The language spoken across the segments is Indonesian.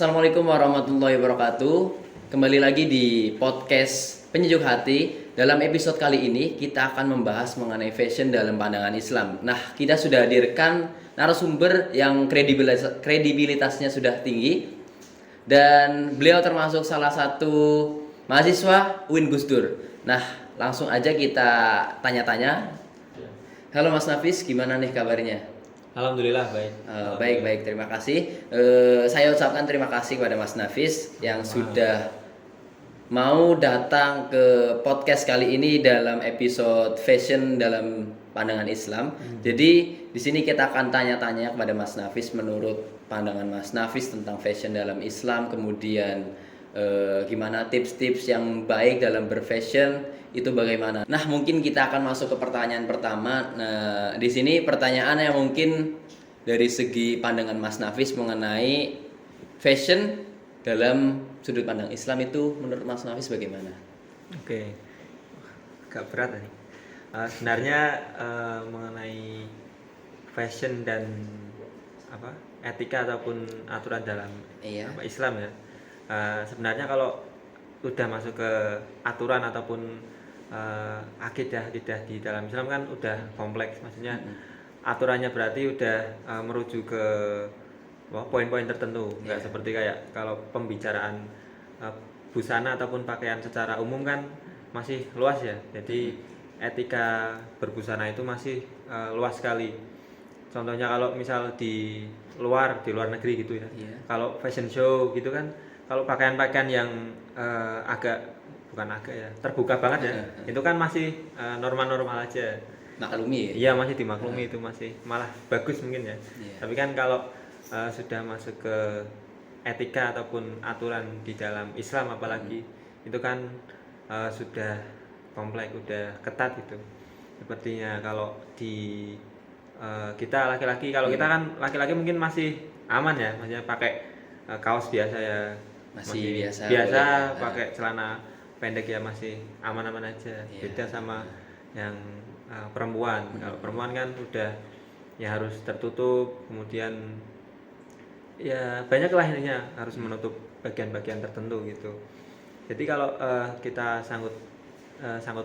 Assalamualaikum warahmatullahi wabarakatuh. Kembali lagi di podcast Penyejuk Hati. Dalam episode kali ini kita akan membahas mengenai fashion dalam pandangan Islam. Nah, kita sudah hadirkan narasumber yang kredibilitasnya sudah tinggi dan beliau termasuk salah satu mahasiswa UIN Gus Dur. Nah, langsung aja kita tanya-tanya. Halo Mas Nafis, gimana nih kabarnya? Alhamdulillah baik. Baik, terima kasih. Saya ucapkan terima kasih kepada Mas Nafis yang sudah mau datang ke podcast kali ini dalam episode fashion dalam pandangan Islam. Jadi di sini kita akan tanya-tanya kepada Mas Nafis menurut pandangan Mas Nafis tentang fashion dalam Islam, kemudian gimana tips-tips yang baik dalam berfashion itu bagaimana. Nah, mungkin kita akan masuk ke pertanyaan pertama. Nah, di sini pertanyaan yang mungkin dari segi pandangan Mas Nafis mengenai fashion dalam sudut pandang Islam itu menurut Mas Nafis bagaimana? Oke, agak berat nih. Sebenarnya mengenai fashion dan etika ataupun aturan dalam Islam ya. Sebenarnya kalau udah masuk ke aturan ataupun akidah di dalam Islam kan udah kompleks, maksudnya aturannya berarti udah merujuk ke poin-poin tertentu, nggak seperti kayak kalau pembicaraan busana ataupun pakaian secara umum kan masih luas ya. Jadi etika berbusana itu masih luas sekali. Contohnya kalau misal di luar negeri gitu ya, kalau fashion show gitu kan, kalau pakaian-pakaian yang terbuka banget ya, itu kan masih normal-normal aja, maklumi ya? Iya, masih dimaklumi, itu masih malah bagus mungkin ya. Tapi kan kalau sudah masuk ke etika ataupun aturan di dalam Islam apalagi, itu kan sudah kompleks, udah ketat gitu. Sepertinya kalau di kita laki-laki, kalau kita kan laki-laki mungkin masih aman ya, maksudnya pakai kaos biasa ya, masih biasa pakai celana pendek ya, masih aman-aman aja. Beda sama yang perempuan. Kalau perempuan kan udah ya harus tertutup, kemudian ya banyak lah ininya, harus menutup bagian-bagian tertentu gitu. Jadi kalau kita sangkut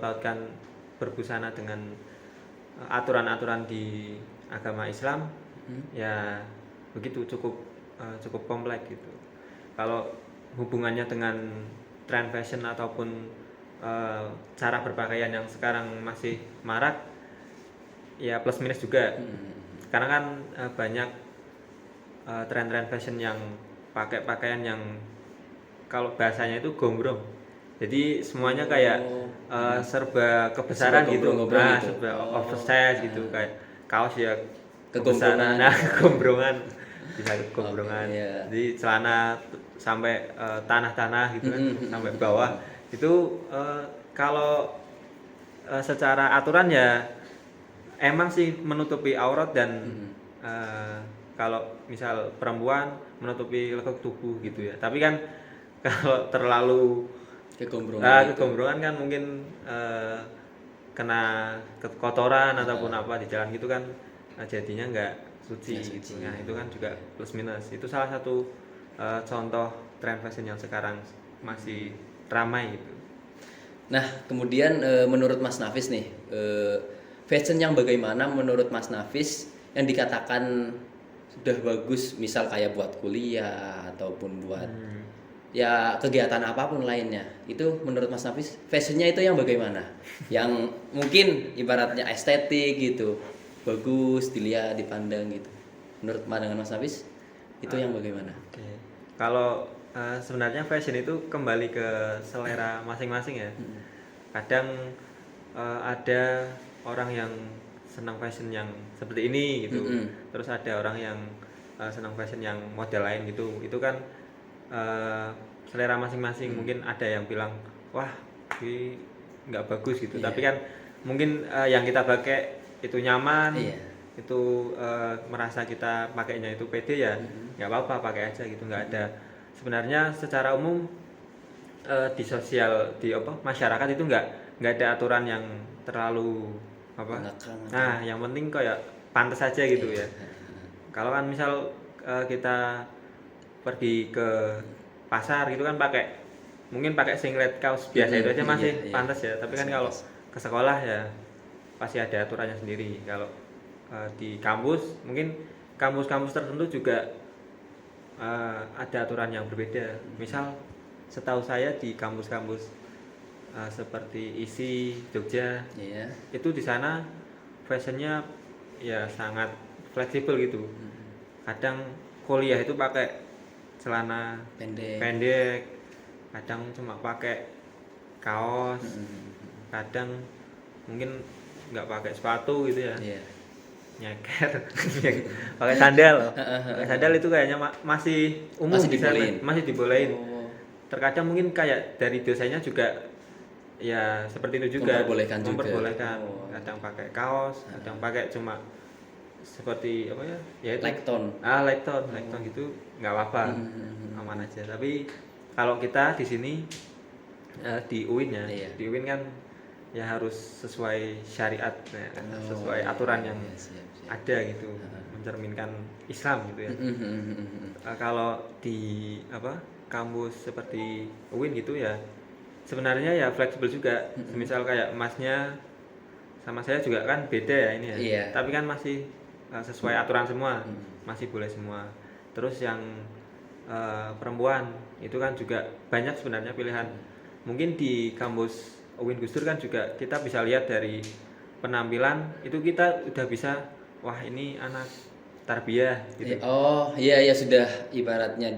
pautkan berbusana dengan aturan-aturan di agama Islam, ya begitu, cukup kompleks gitu. Kalau hubungannya dengan tren fashion ataupun cara berpakaian yang sekarang masih marak, ya plus minus juga. Karena kan banyak tren-tren fashion yang pakai pakaian yang kalau bahasanya itu gombrong. Jadi semuanya kayak serba kebesaran gitu. Serba oversize gitu, kayak kaos ya kebesaran, kegombrongan, bisa kegombrongan. Jadi celana sampai tanah-tanah gitu kan, sampai bawah. Itu kalau secara aturan ya emang sih menutupi aurat dan kalau misal perempuan menutupi lekuk tubuh gitu ya. Tapi kan kalau terlalu kegombrongan kan mungkin kena kotoran ataupun apa di jalan gitu kan, jadinya nggak suci gitu. Nah, itu kan juga plus minus. Itu salah satu contoh tren fashion yang sekarang masih ramai gitu. Nah, kemudian menurut Mas Nafis nih, fashion yang bagaimana menurut Mas Nafis yang dikatakan sudah bagus, misal kayak buat kuliah ataupun buat ya kegiatan apapun lainnya, itu menurut Mas Nafis fashionnya itu yang bagaimana? Yang mungkin ibaratnya estetik gitu, bagus dilihat, dipandang gitu. Menurut pandangan Mas Nafis itu yang bagaimana? Kalau sebenarnya fashion itu kembali ke selera masing-masing ya. Kadang ada orang yang senang fashion yang seperti ini gitu, terus ada orang yang senang fashion yang model lain gitu. Itu kan selera masing-masing. Mungkin ada yang bilang wah ini nggak bagus gitu, tapi kan mungkin yang kita pakai itu nyaman, itu merasa kita pakainya itu pede ya, nggak apa-apa, pakai aja gitu. Nggak ada sebenarnya secara umum di masyarakat itu nggak ada aturan yang terlalu nah yang penting kayak pantas aja gitu ya. Kalau kan misal kita pergi ke pasar gitu kan mungkin pakai singlet kaos biasa itu aja masih iya. pantas ya. Tapi kan kalau ke sekolah ya pasti ada aturannya sendiri. Kalau di kampus mungkin kampus-kampus tertentu juga ada aturan yang berbeda. Misal setahu saya di kampus-kampus seperti ISI, Jogja, Iya. itu di sana fashionnya ya sangat fleksibel gitu. Kadang kuliah itu pakai celana pendek, kadang cuma pakai kaos, kadang mungkin nggak pakai sepatu gitu ya. Iya. Nyeker pakai sandal. Pakai sandal itu kayaknya masih umum Masih di sana. dibolehin? Masih dibolehin. Oh. Terkadang mungkin kayak dari dosennya juga ya seperti itu juga Memperbolehkan. Oh. Kadang pakai kaos, kadang pakai cuma seperti apa ya, yaitu Like tone. light tone gitu nggak apa-apa, aman aja. Tapi kalau kita di sini di UIN ya, Iya. di UIN kan ya harus sesuai syariat ya, sesuai aturan yang siap. ada gitu, mencerminkan Islam gitu ya. Kalau di kampus seperti UIN gitu ya sebenarnya ya fleksibel juga. Misal kayak masnya sama saya juga kan beda ya ini ya. Iya. Tapi kan masih sesuai aturan semua, masih boleh semua. Terus yang perempuan itu kan juga banyak sebenarnya pilihan. Mungkin di kampus UIN Gus Dur kan juga kita bisa lihat dari penampilan itu kita udah bisa, wah ini anak tarbiyah gitu. Oh iya sudah ibaratnya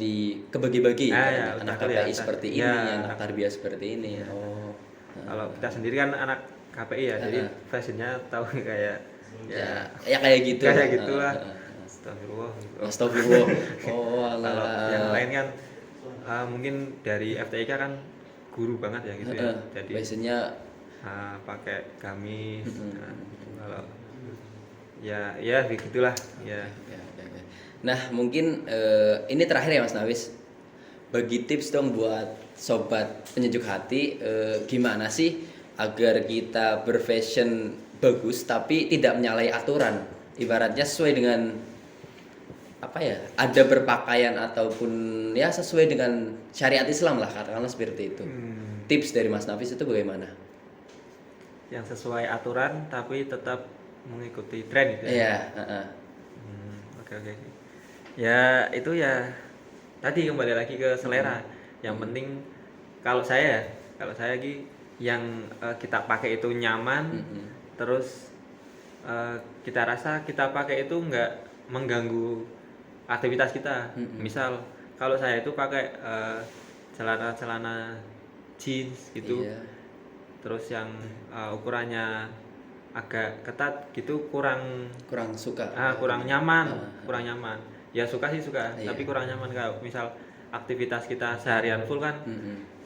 kebagi-bagi Ya, anak udah KPI kelihatan. seperti Ya, ini, anak tarbiyah seperti ini. Ya. Oh. Kalau kita sendiri kan anak KPI ya, jadi fashionnya tahu kayak Ya kayak gitu. Kayak gitulah. Astagfirullah gitu. Astagfirullah. Oh Kalau alah. yang lain kan mungkin dari FTIK kan guru banget ya gitu ya. Jadi biasanya pakai gamis. Kalau ya begitulah ya. Nah mungkin ini terakhir ya Mas Nawis, bagi tips dong buat sobat penyejuk hati, gimana sih agar kita berfashion bagus tapi tidak menyalahi aturan, ibaratnya sesuai dengan apa ya, ada berpakaian ataupun ya sesuai dengan syariat Islam lah katakanlah seperti itu. Tips dari Mas Nafis itu bagaimana? Yang sesuai aturan tapi tetap mengikuti tren gitu ya. Iya, Oke. Ya itu ya tadi kembali lagi ke selera. Yang penting kalau saya yang kita pakai itu nyaman, terus kita rasa kita pakai itu nggak mengganggu aktivitas kita. Misal kalau saya itu pakai celana jeans gitu, terus yang ukurannya agak ketat gitu kurang suka, kurang nyaman. Ya suka sih suka, tapi kurang nyaman. Kalau misal aktivitas kita seharian full kan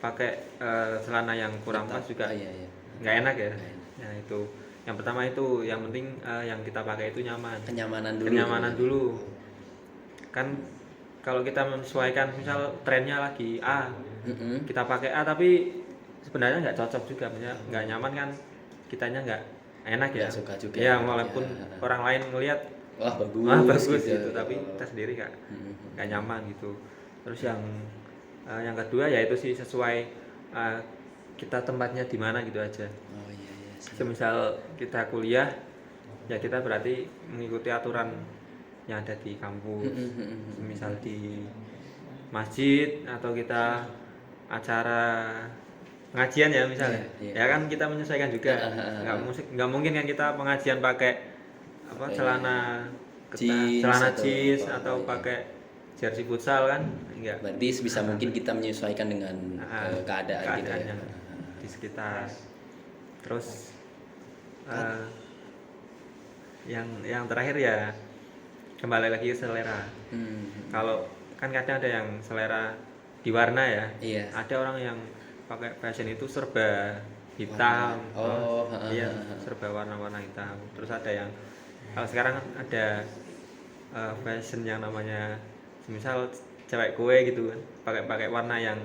pakai celana yang kurang pas juga nggak enak ya. Nah itu yang pertama, itu yang penting yang kita pakai itu nyaman. Kenyamanan dulu kan. Kalau kita menyesuaikan misal trennya lagi A, kita pakai A tapi sebenarnya nggak cocok juga, nggak nyaman kan, kitanya nggak enak ya. Suka juga ya walaupun orang lain ngelihat wah bagus gitu, tapi kita sendiri nggak nyaman gitu. Terus yang kedua yaitu sih sesuai kita tempatnya di mana gitu aja. Semisal kita kuliah ya kita berarti mengikuti aturan yang ada di kampus. Misal di masjid atau kita acara pengajian ya misalnya, ya kan kita menyesuaikan juga. Nggak mungkin kan kita pengajian pakai celana jeans atau pakai jersey futsal kan, enggak. Berarti sebisa mungkin kita menyesuaikan dengan keadaan gitu ya. Di sekitar. Terus yang terakhir ya kembali lagi ke selera. Kalau kan kadang ada yang selera di warna ya. Ada orang yang pakai fashion itu serba hitam. Serba warna-warna hitam. Terus ada yang kalau sekarang ada fashion yang namanya misal cewek kue gitu kan, pakai warna yang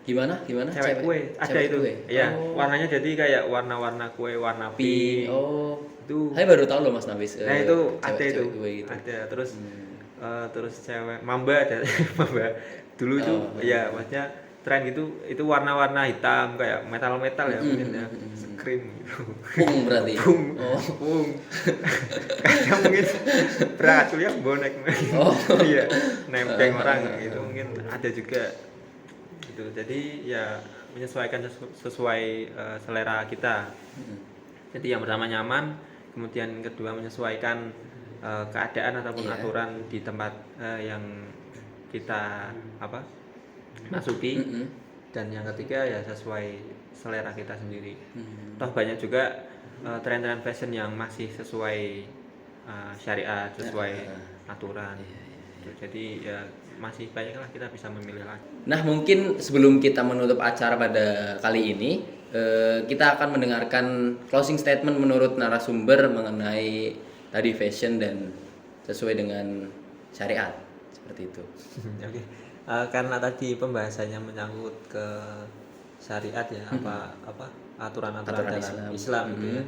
gimana cewek kue ada itu kue. Iya, warnanya jadi kayak warna-warna kue, warna pink. Itu saya baru tahu loh Mas Nafis. Nah itu ada itu gitu. ada. Terus terus cewek mamba ada mamba dulu itu ya maksudnya tren gitu itu warna-warna hitam kayak metal-metal ya mungkin ya scream gitu. Pung berarti. Pung. Kayaknya mungkin berangkat kuliah bonek iya nempel orang gitu mungkin ada juga gitu. Jadi ya menyesuaikan sesuai selera kita. Jadi yang pertama nyaman, kemudian kedua menyesuaikan keadaan ataupun aturan di tempat yang kita masuki, dan yang ketiga ya sesuai selera kita sendiri. Toh banyak juga tren-tren fashion yang masih sesuai syariat, sesuai aturan. Jadi ya masih banyaklah kita bisa memilih lagi. Nah, mungkin sebelum kita menutup acara pada kali ini, kita akan mendengarkan closing statement menurut narasumber mengenai tadi fashion dan sesuai dengan syariat seperti itu. Oke. Karena tadi pembahasannya menyangkut ke syariat ya, aturan-aturan dalam Islam gitu ya.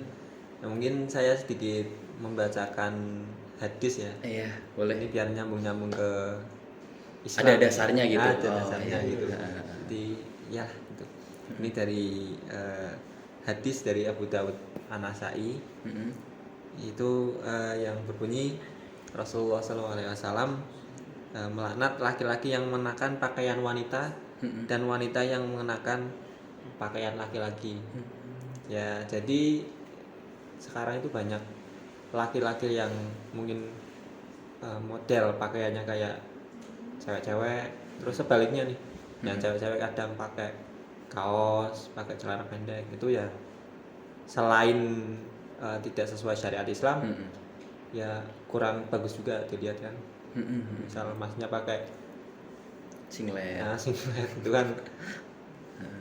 Nah, mungkin saya sedikit membacakan hadis ya. Iya, boleh. Ini biar nyambung ke Islam. Ada dasarnya gitu. Ada dasarnya iya. gitu. Jadi ya gitu. Ini dari hadis dari Abu Dawud An-Nasai. Itu yang berbunyi Rasulullah SAW melaknat laki-laki yang mengenakan pakaian wanita dan wanita yang mengenakan pakaian laki-laki. Ya, jadi sekarang itu banyak laki-laki yang mungkin model pakaiannya kayak cewek-cewek, terus sebaliknya nih, yang cewek-cewek kadang pakai kaos, pakai celana pendek, itu ya selain tidak sesuai syariat Islam, ya kurang bagus juga dilihat kan. Misal masnya pakai singlet, singlet itu kan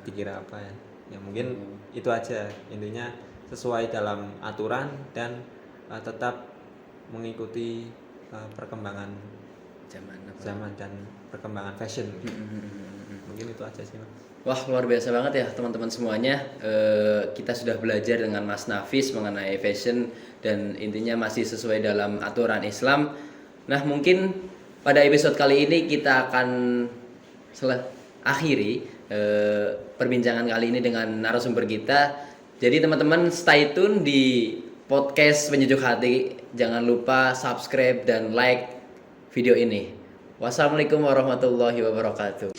dikira apa ya? Ya mungkin itu aja intinya, sesuai dalam aturan dan tetap mengikuti perkembangan zaman dan perkembangan fashion. Mungkin itu aja sih, Mas. Wah, luar biasa banget ya teman-teman semuanya. Kita sudah belajar dengan Mas Nafis mengenai fashion dan intinya masih sesuai dalam aturan Islam. Nah, mungkin pada episode kali ini kita akan akhiri perbincangan kali ini dengan narasumber kita. Jadi teman-teman stay tune di podcast Penyejuk Hati. Jangan lupa subscribe dan like video ini. Wassalamualaikum warahmatullahi wabarakatuh.